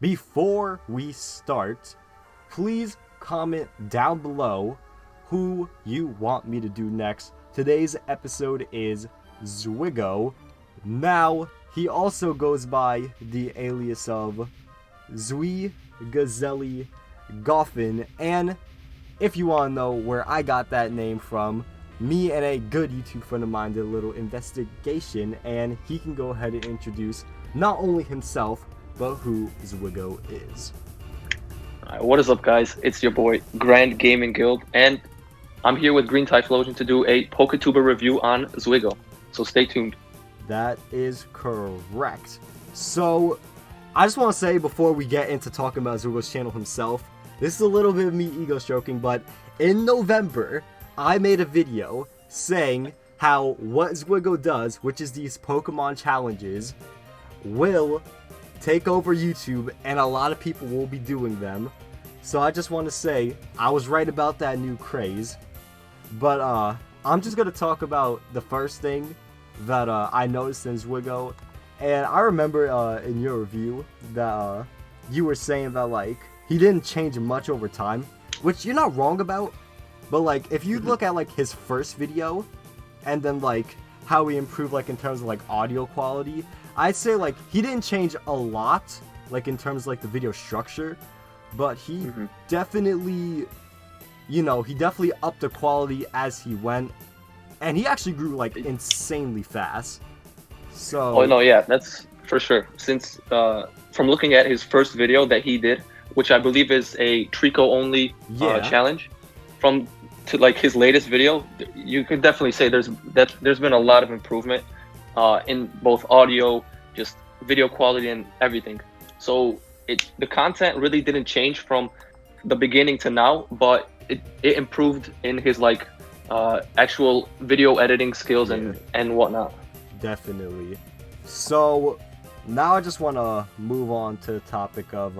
before we start, please comment down below who you want me to do next. Today's episode is Zwiggo. Now, he also goes by the alias of Zwiggo Goffin, and if you want to know where I got that name from, me and a good YouTube friend of mine did a little investigation, and he can go ahead and introduce not only himself, but who Zwiggo is. Alright, what is up, guys? It's your boy, Grand Gaming Guild, and I'm here with Green Typhlosion to do a Poketuber review on Zwiggo. So stay tuned. That is correct. So, I just want to say before we get into talking about Zwiggo's channel himself, this is a little bit of me ego stroking, but in November, I made a video saying how what Zwiggo does, which is these Pokemon challenges, will take over YouTube, and a lot of people will be doing them. So I just want to say I was right about that new craze. But I'm just gonna talk about the first thing that I noticed in Zwiggo. And I remember in your review that you were saying that like he didn't change much over time, which you're not wrong about. But like if you look at like his first video and then like how he improved like in terms of like audio quality, I'd say like he didn't change a lot like in terms of like the video structure, but he definitely, you know, he definitely upped the quality as he went, and he actually grew like insanely fast. So Oh no, yeah, that's for sure. Since from looking at his first video that he did, which I believe is a Trico only challenge, from to like his latest video, you could definitely say there's been a lot of improvement in both audio, just video quality, and everything. So the content really didn't change from the beginning to now, but it improved in his like actual video editing skills and whatnot. Definitely. So now I just want to move on to the topic of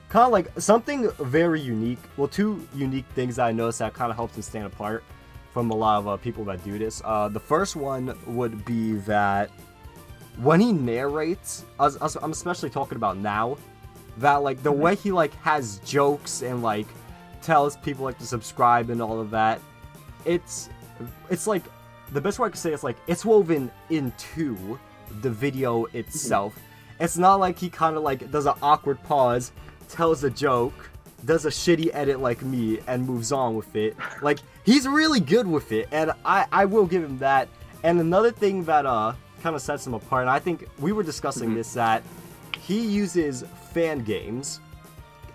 kind of like something very unique. Well, two unique things that I noticed that kind of helps him stand apart from a lot of people that do this. The first one would be that when he narrates, I'm especially talking about now, that like the way he like has jokes and like tells people like to subscribe and all of that, it's like the best way I could say it's like it's woven into the video itself. It's not like he kind of like does an awkward pause, tells a joke, does a shitty edit like me, and moves on with it. Like, he's really good with it, and I will give him that. And another thing that kind of sets him apart, and I think we were discussing this, that he uses fan games.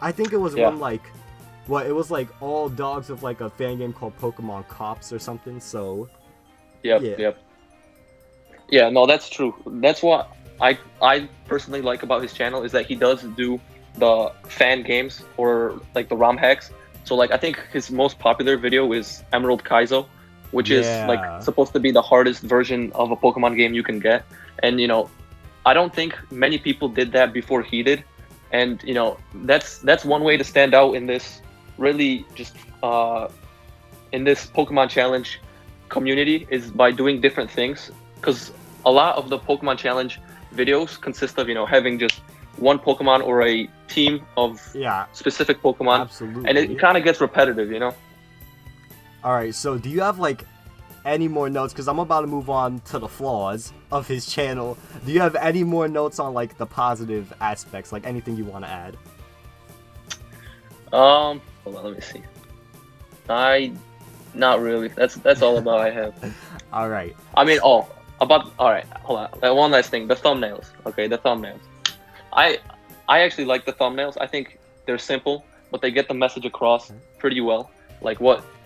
I think it was one like, what, it was like all dogs of like a fan game called Pokemon Cops or something, so... Yep. Yeah, no, that's true. That's what I personally like about his channel, is that he does do the fan games or like the ROM hacks. So like I think his most popular video is Emerald Kaizo, which is like supposed to be the hardest version of a Pokemon game you can get. And you know, I don't think many people did that before he did. And you know, that's one way to stand out in this really just in this Pokemon challenge community, is by doing different things, because a lot of the Pokemon challenge videos consist of, you know, having just one Pokemon or a team of specific Pokemon. Absolutely. And it kind of gets repetitive, you know. All right, so do you have like any more notes, because I'm about to move on to the flaws of his channel? Do you have any more notes on like the positive aspects, like anything you want to add? Hold on, let me see. Not really. That's all about I have. All right. I mean, all right, hold on. One last thing, the thumbnails. Okay, the thumbnails. I actually like the thumbnails. I think they're simple, but they get the message across pretty well. Like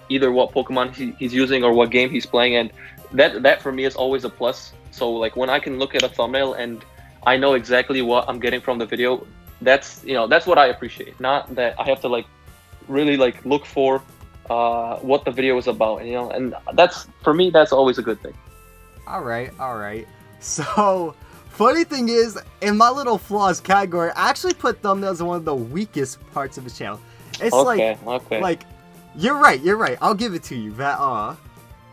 either what Pokemon he's using or what game he's playing, and that for me is always a plus. So like when I can look at a thumbnail and I know exactly what I'm getting from the video, that's what I appreciate. Not that I have to like really like look for what the video is about, and that's, for me, that's always a good thing. All right. So, funny thing is, in my little flaws category, I actually put thumbnails as one of the weakest parts of the channel. It's like, you're right. I'll give it to you. That,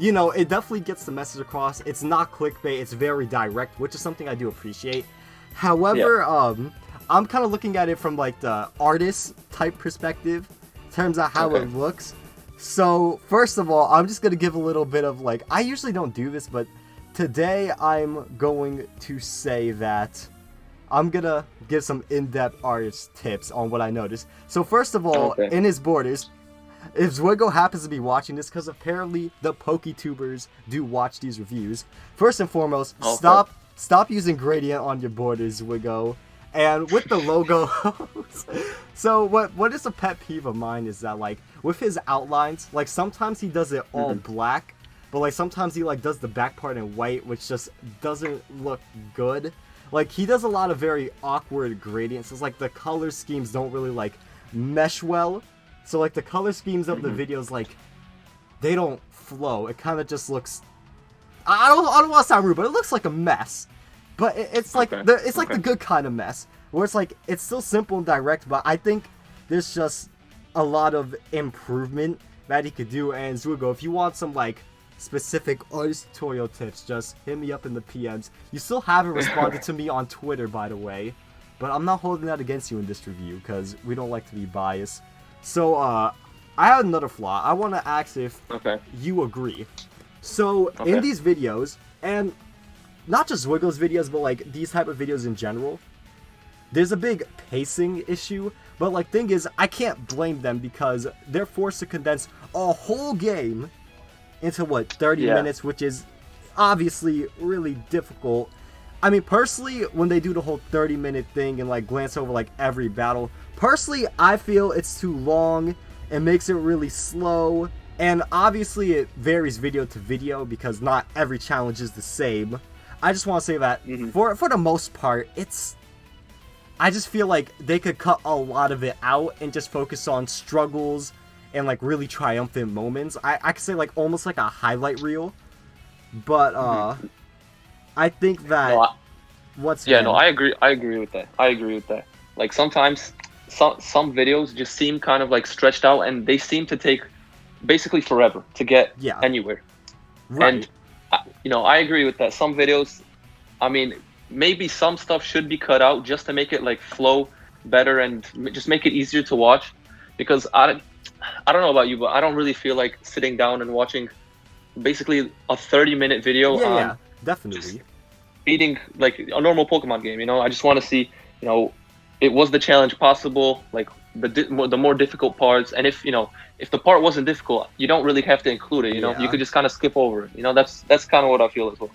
it definitely gets the message across. It's not clickbait. It's very direct, which is something I do appreciate. However, I'm kind of looking at it from like the artist type perspective in terms of how it looks. So first of all, I'm just gonna give a little bit of like, I usually don't do this, but today I'm going to say that I'm gonna give some in-depth artist tips on what I noticed. So first of all, in his borders, if Zwiggo happens to be watching this, because apparently the Poketubers do watch these reviews, first and foremost, stop using gradient on your borders, Zwiggo. And with the logos, so what is a pet peeve of mine is that, like, with his outlines, like, sometimes he does it all black, but, like, sometimes he, like, does the back part in white, which just doesn't look good. Like, he does a lot of very awkward gradients. It's like the color schemes don't really, like, mesh well. So, like, the color schemes of the videos, like, they don't flow. It kind of just looks... I don't want to sound rude, but it looks like a mess. But it's like the good kind of mess, where it's like, it's still simple and direct, but I think there's just a lot of improvement that he could do. And Zwiggo, if you want some, like, specific artist tutorial tips, just hit me up in the PMs. You still haven't responded to me on Twitter, by the way, but I'm not holding that against you in this review, because we don't like to be biased. So, I had another flaw. I want to ask if you agree. So, in these videos, and not just Zwiggo's videos, but, like, these type of videos in general, there's a big pacing issue, but, like, thing is, I can't blame them because they're forced to condense a whole game into, what, 30 minutes, which is obviously really difficult. I mean, personally, when they do the whole 30-minute thing and, like, glance over, like, every battle, personally, I feel it's too long. It makes it really slow, and obviously it varies video to video because not every challenge is the same. I just want to say that for the most part, I just feel like they could cut a lot of it out and just focus on struggles and, like, really triumphant moments. I could say, like, almost like a highlight reel. But I think that I agree with that. Like, sometimes some videos just seem kind of, like, stretched out, and they seem to take basically forever to get anywhere. Right. And I agree with that. Some videos, I mean, maybe some stuff should be cut out just to make it, like, flow better and just make it easier to watch. Because I don't know about you, but I don't really feel like sitting down and watching basically a 30-minute video on definitely beating, like, a normal Pokemon game. I just want to see, it was the challenge possible, like the more difficult parts, and if the part wasn't difficult, you don't really have to include it. You could just kind of skip over it. That's kind of what I feel as well.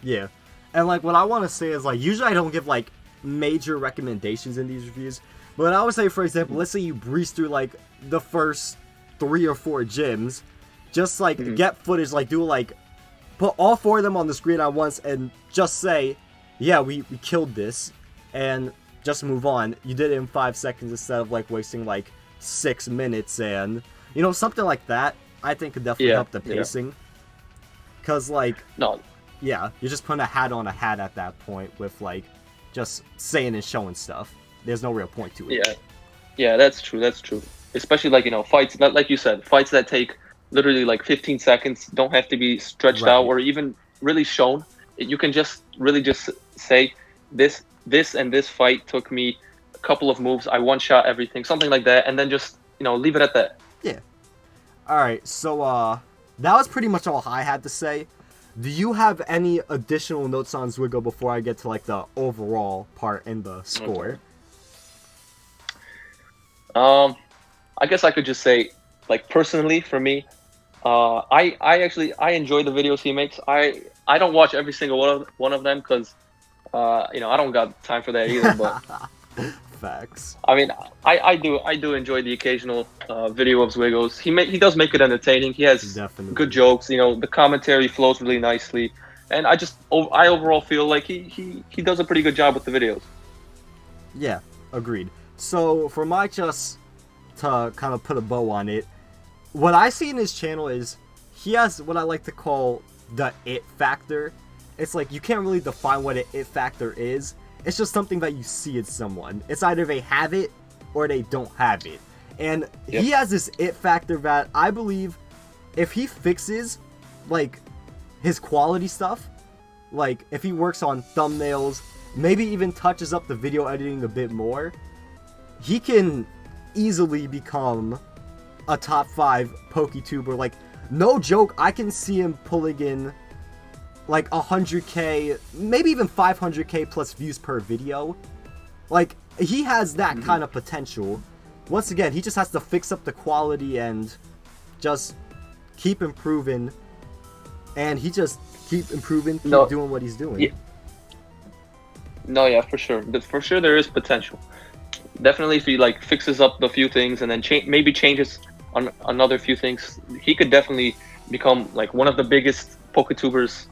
Yeah, and, like, what I want to say is, like, usually I don't give, like, major recommendations in these reviews, but I would say, for example, let's say you breeze through, like, the first 3 or 4 gyms, just, like, get footage, like, do, like, put all 4 of them on the screen at once and just say, yeah, we killed this, and just move on. You did it in 5 seconds instead of, like, wasting, like, 6 minutes, and, something like that, I think could definitely help the pacing. Because, like, you're just putting a hat on a hat at that point with, like, just saying and showing stuff. There's no real point to it. Yeah, that's true. Especially, like, fights, like you said, fights that take literally, like, 15 seconds, don't have to be stretched out or even really shown. You can just really just say, this and this fight took me a couple of moves, I one-shot everything, something like that, and then just, leave it at that. Yeah. Alright, so, that was pretty much all I had to say. Do you have any additional notes on Zwiggo before I get to, like, the overall part and the score? I guess I could just say, like, personally, for me, I enjoy the videos he makes. I don't watch every single one of them because, I don't got time for that either. But facts. I mean, I do enjoy the occasional video of Zwiggo's. He does make it entertaining. He has good jokes. The commentary flows really nicely, and I overall feel like he does a pretty good job with the videos. Yeah, agreed. So for my just to kind of put a bow on it, what I see in his channel is he has what I like to call the it factor. It's like you can't really define what an it factor is. It's just something that you see in someone. It's either they have it or they don't have it. And he has this it factor that I believe if he fixes, like, his quality stuff, like, if he works on thumbnails maybe even touches up the video editing a bit more, he can easily become a top 5 Poketuber. Like, no joke, I can see him pulling in like 100k, maybe even 500k plus views per video. Like, he has that kind of potential. Once again, he just has to fix up the quality and just keep improving. And he just keep improving, keep doing what he's doing. Yeah. No, yeah, for sure. For sure, there is potential. Definitely, if he like fixes up the few things and then maybe changes on another few things, he could definitely become like one of the biggest Poketubers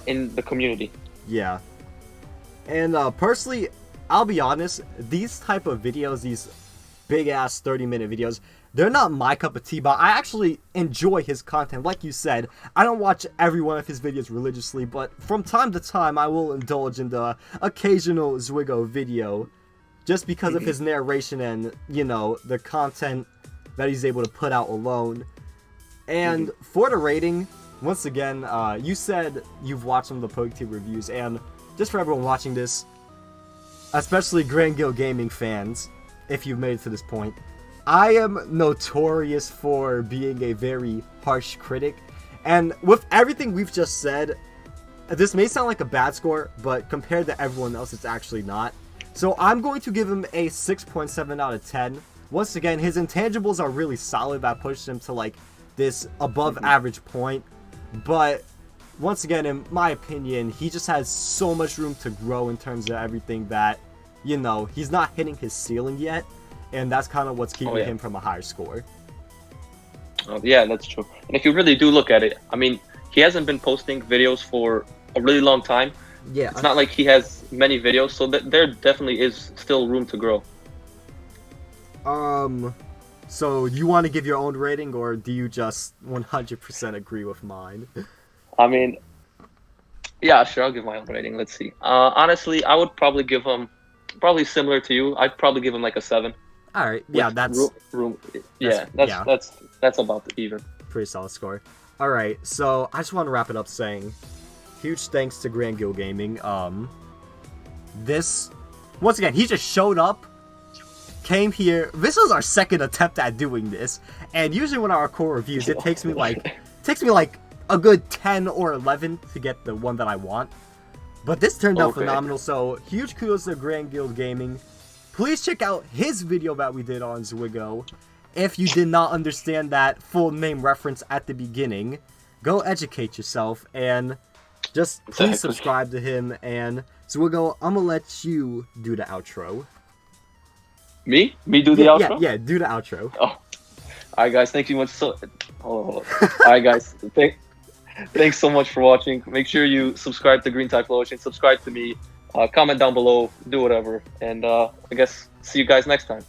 in the community. Yeah. And personally, I'll be honest, these type of videos, these big ass 30-minute videos, they're not my cup of tea, but I actually enjoy his content. Like you said, I don't watch every one of his videos religiously, but from time to time I will indulge in the occasional Zwiggo video just because of his narration and, you know, the content that he's able to put out alone. And for the rating, once again, you said you've watched some of the Poketuber reviews, and just for everyone watching this, especially Grand Guild Gaming fans, if you've made it to this point, I am notorious for being a very harsh critic, and with everything we've just said, this may sound like a bad score, but compared to everyone else, it's actually not. So I'm going to give him a 6.7 out of 10. Once again, his intangibles are really solid. That pushes him to like this above average point, but once again, in my opinion, he just has so much room to grow in terms of everything that, you know, he's not hitting his ceiling yet. And that's kind of what's keeping him from a higher score. Oh, yeah, that's true. And if you really do look at it, I mean, he hasn't been posting videos for a really long time. Yeah. It's not like he has many videos, so there definitely is still room to grow. So you want to give your own rating, or do you just 100% agree with mine? I mean, yeah, sure, I'll give my own rating. Let's see. Honestly, I would probably give him, probably similar to you, I'd probably give him like a 7. All right, yeah, that's that's about even. Pretty solid score. All right, so I just want to wrap it up saying, huge thanks to Grand Guild Gaming. This, once again, he just showed up, came here. This was our second attempt at doing this, and usually when I record reviews, it takes me like a good 10 or 11 to get the one that I want. But this turned out phenomenal. So huge kudos to Grand Guild Gaming. Please check out his video that we did on Zwiggo. If you did not understand that full name reference at the beginning, go educate yourself and just please subscribe to him. And Zwiggo, I'm gonna let you do the outro. Me do the outro? Yeah, do the outro. Oh, all right, guys. Thank you much. All right, guys. Thanks so much for watching. Make sure you subscribe to Green Typhlosion, subscribe to me, comment down below, do whatever, and I guess see you guys next time.